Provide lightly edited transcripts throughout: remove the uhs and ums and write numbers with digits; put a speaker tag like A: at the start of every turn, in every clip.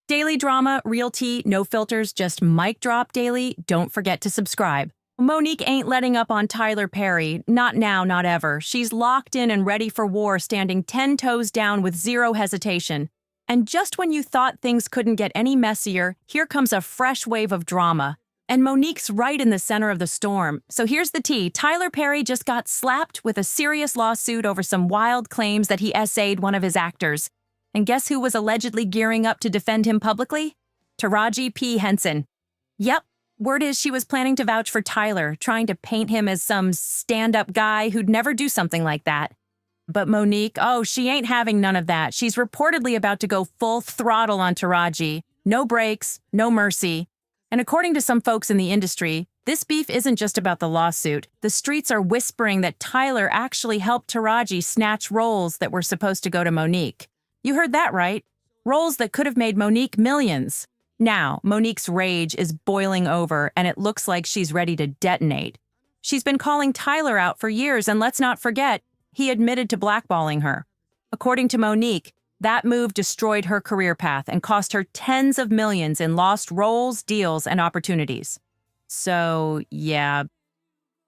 A: Daily drama, real tea, no filters, just mic drop daily. Don't forget to subscribe. Monique ain't letting up on Tyler Perry. Not now, not ever. She's locked in and ready for war, standing 10 toes down with zero hesitation. And just when you thought things couldn't get any messier, here comes a fresh wave of drama. And Monique's right in the center of the storm. So here's the tea. Tyler Perry just got slapped with a serious lawsuit over some wild claims that he essayed one of his actors. And guess who was allegedly gearing up to defend him publicly? Taraji P. Henson. Yep, word is she was planning to vouch for Tyler, trying to paint him as some stand-up guy who'd never do something like that. But Monique, she ain't having none of that. She's reportedly about to go full throttle on Taraji. No breaks, no mercy. And according to some folks in the industry, this beef isn't just about the lawsuit. The streets are whispering that Tyler actually helped Taraji snatch roles that were supposed to go to Monique. You heard that right. Roles that could have made Monique millions. Now, Monique's rage is boiling over, and it looks like she's ready to detonate. She's been calling Tyler out for years, and let's not forget, he admitted to blackballing her. According to Monique, that move destroyed her career path and cost her tens of millions in lost roles, deals, and opportunities. So, yeah,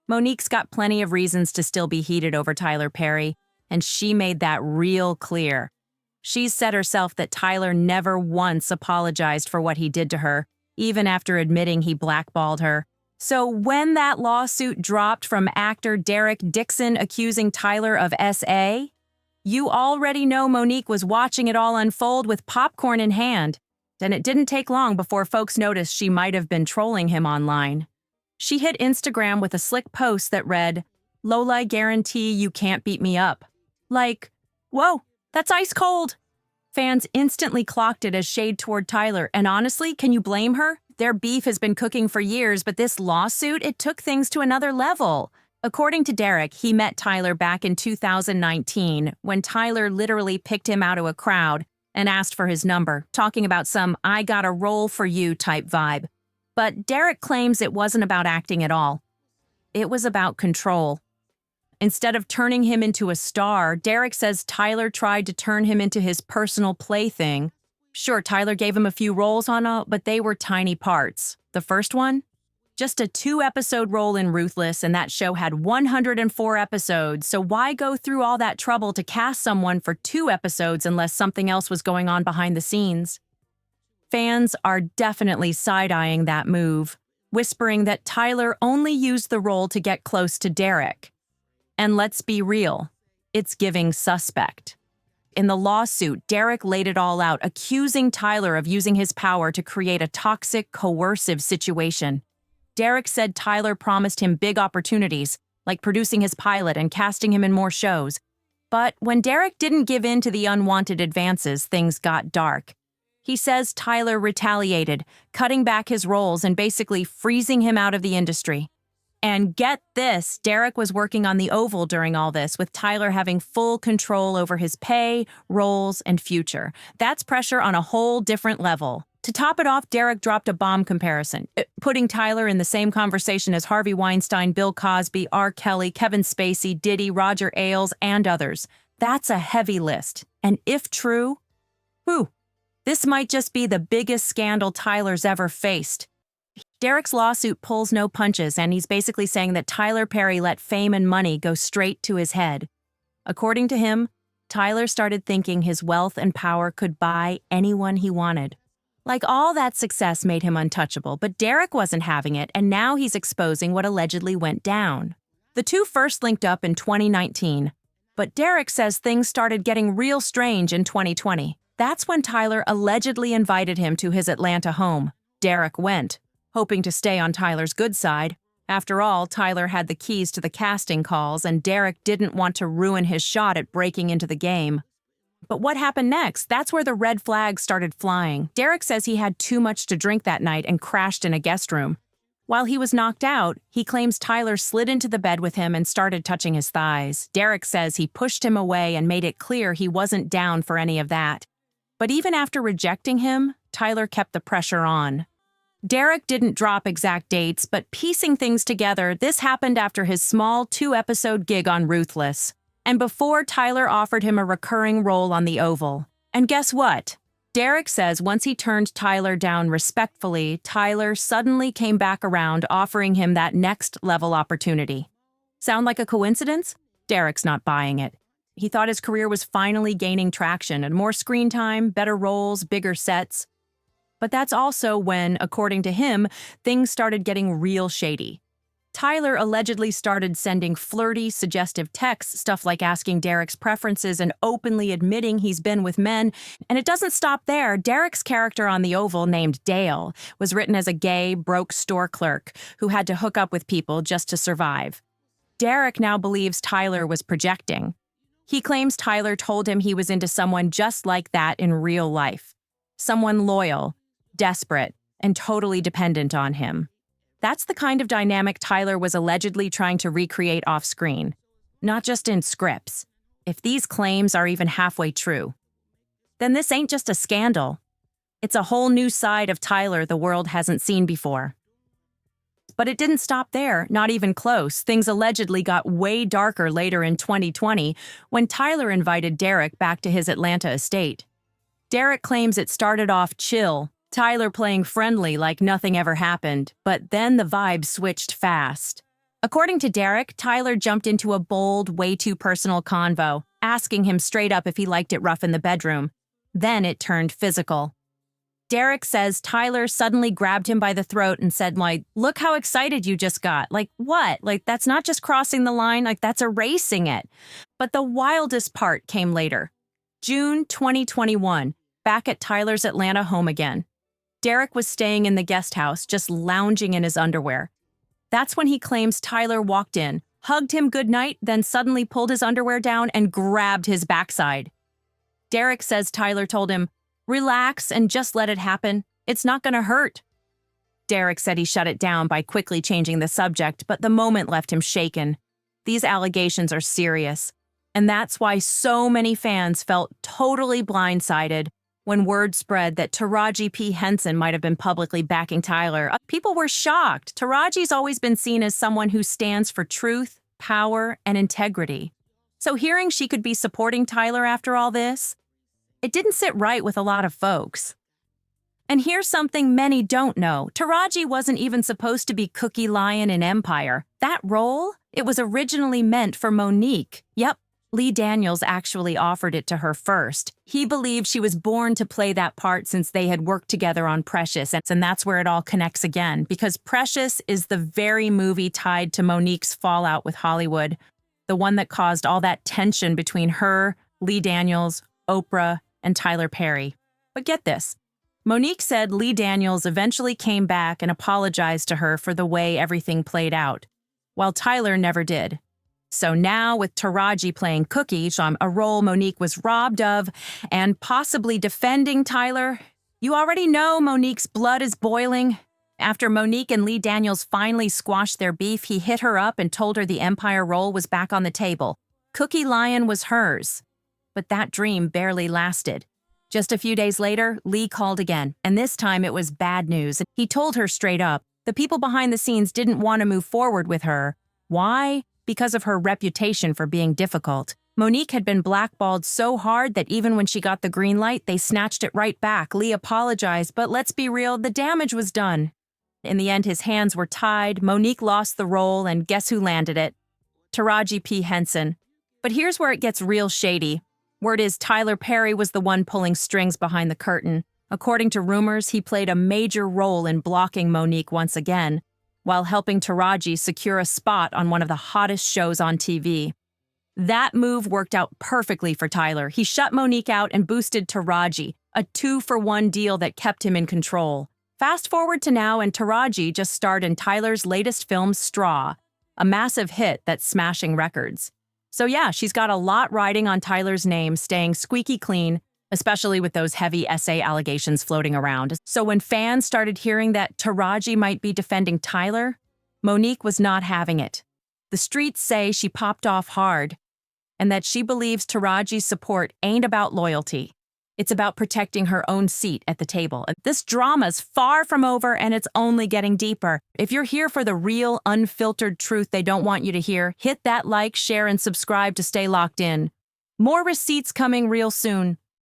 A: Monique's got plenty of reasons to still be heated over Tyler Perry, and she made that real clear. She's said herself that Tyler never once apologized for what he did to her, even after admitting he blackballed her. So when that lawsuit dropped from actor Derek Dixon accusing Tyler of SA, you already know Monique was watching it all unfold with popcorn in hand. And it didn't take long before folks noticed she might have been trolling him online. She hit Instagram with a slick post that read, "Lola, I guarantee you can't beat me up." Like, whoa, that's ice cold. Fans instantly clocked it as shade toward Tyler, and honestly, can you blame her? Their beef has been cooking for years, but this lawsuit, it took things to another level. According to Derek, he met Tyler back in 2019, when Tyler literally picked him out of a crowd and asked for his number, talking about some "I got a role for you" type vibe. But Derek claims it wasn't about acting at all. It was about control. Instead of turning him into a star, Derek says Tyler tried to turn him into his personal plaything. Sure, Tyler gave him a few roles but they were tiny parts. The first one? Just a 2-episode role in Ruthless, and that show had 104 episodes, so why go through all that trouble to cast someone for 2 episodes unless something else was going on behind the scenes? Fans are definitely side-eyeing that move, whispering that Tyler only used the role to get close to Derek. And let's be real, it's giving suspect. In the lawsuit, Derek laid it all out, accusing Tyler of using his power to create a toxic, coercive situation. Derek said Tyler promised him big opportunities, like producing his pilot and casting him in more shows. But when Derek didn't give in to the unwanted advances, things got dark. He says Tyler retaliated, cutting back his roles and basically freezing him out of the industry. And get this, Derek was working on the Oval during all this, with Tyler having full control over his pay, roles, and future. That's pressure on a whole different level. To top it off, Derek dropped a bomb comparison, putting Tyler in the same conversation as Harvey Weinstein, Bill Cosby, R. Kelly, Kevin Spacey, Diddy, Roger Ailes, and others. That's a heavy list. And if true, this might just be the biggest scandal Tyler's ever faced. Derek's lawsuit pulls no punches, and he's basically saying that Tyler Perry let fame and money go straight to his head. According to him, Tyler started thinking his wealth and power could buy anyone he wanted. Like all that success made him untouchable, but Derek wasn't having it, and now he's exposing what allegedly went down. The two first linked up in 2019, but Derek says things started getting real strange in 2020. That's when Tyler allegedly invited him to his Atlanta home. Derek went, hoping to stay on Tyler's good side. After all, Tyler had the keys to the casting calls, and Derek didn't want to ruin his shot at breaking into the game. But what happened next? That's where the red flags started flying. Derek says he had too much to drink that night and crashed in a guest room. While he was knocked out, he claims Tyler slid into the bed with him and started touching his thighs. Derek says he pushed him away and made it clear he wasn't down for any of that. But even after rejecting him, Tyler kept the pressure on. Derek didn't drop exact dates, but piecing things together, this happened after his small 2-episode gig on Ruthless, and before Tyler offered him a recurring role on the Oval. And guess what? Derek says once he turned Tyler down respectfully, Tyler suddenly came back around, offering him that next-level opportunity. Sound like a coincidence? Derek's not buying it. He thought his career was finally gaining traction and more screen time, better roles, bigger sets. But that's also when, according to him, things started getting real shady. Tyler allegedly started sending flirty, suggestive texts, stuff like asking Derek's preferences and openly admitting he's been with men. And it doesn't stop there. Derek's character on The Oval, named Dale, was written as a gay, broke store clerk who had to hook up with people just to survive. Derek now believes Tyler was projecting. He claims Tyler told him he was into someone just like that in real life. Someone loyal, desperate, and totally dependent on him. That's the kind of dynamic Tyler was allegedly trying to recreate off-screen, not just in scripts. If these claims are even halfway true, then this ain't just a scandal. It's a whole new side of Tyler the world hasn't seen before. But it didn't stop there, not even close. Things allegedly got way darker later in 2020 when Tyler invited Derek back to his Atlanta estate. Derek claims it started off chill, Tyler playing friendly like nothing ever happened, but then the vibe switched fast. According to Derek, Tyler jumped into a bold, way too personal convo, asking him straight up if he liked it rough in the bedroom. Then it turned physical. Derek says Tyler suddenly grabbed him by the throat and said, look how excited you just got. Like, what? That's not just crossing the line, that's erasing it. But the wildest part came later. June 2021, back at Tyler's Atlanta home again. Derek was staying in the guest house, just lounging in his underwear. That's when he claims Tyler walked in, hugged him goodnight, then suddenly pulled his underwear down and grabbed his backside. Derek says Tyler told him, "Relax and just let it happen. It's not gonna hurt." Derek said he shut it down by quickly changing the subject, but the moment left him shaken. These allegations are serious, and that's why so many fans felt totally blindsided when word spread that Taraji P. Henson might have been publicly backing Tyler. People were shocked. Taraji's always been seen as someone who stands for truth, power, and integrity. So hearing she could be supporting Tyler after all this, it didn't sit right with a lot of folks. And here's something many don't know. Taraji wasn't even supposed to be Cookie Lion in Empire. That role, it was originally meant for Monique. Yep. Lee Daniels actually offered it to her first. He believed she was born to play that part since they had worked together on Precious, and that's where it all connects again, because Precious is the very movie tied to Monique's fallout with Hollywood, the one that caused all that tension between her, Lee Daniels, Oprah, and Tyler Perry. But get this. Monique said Lee Daniels eventually came back and apologized to her for the way everything played out, while Tyler never did. So now, with Taraji playing Cookie, a role Monique was robbed of, and possibly defending Tyler, you already know Monique's blood is boiling. After Monique and Lee Daniels finally squashed their beef, he hit her up and told her the Empire role was back on the table. Cookie Lion was hers. But that dream barely lasted. Just a few days later, Lee called again, and this time it was bad news. He told her straight up, the people behind the scenes didn't want to move forward with her. Why? Because of her reputation for being difficult. Monique had been blackballed so hard that even when she got the green light, they snatched it right back. Lee apologized, but let's be real, the damage was done. In the end, his hands were tied, Monique lost the role, and guess who landed it? Taraji P. Henson. But here's where it gets real shady. Word is Tyler Perry was the one pulling strings behind the curtain. According to rumors, he played a major role in blocking Monique once again, while helping Taraji secure a spot on one of the hottest shows on TV. That move worked out perfectly for Tyler. He shut Monique out and boosted Taraji, a 2-for-1 deal that kept him in control. Fast forward to now, and Taraji just starred in Tyler's latest film, Straw, a massive hit that's smashing records. So yeah, she's got a lot riding on Tyler's name, staying squeaky clean, especially with those heavy SA allegations floating around. So when fans started hearing that Taraji might be defending Tyler, Monique was not having it. The streets say she popped off hard, and that she believes Taraji's support ain't about loyalty. It's about protecting her own seat at the table. This drama's far from over, and it's only getting deeper. If you're here for the real, unfiltered truth they don't want you to hear, hit that like, share, and subscribe to stay locked in. More receipts coming real soon.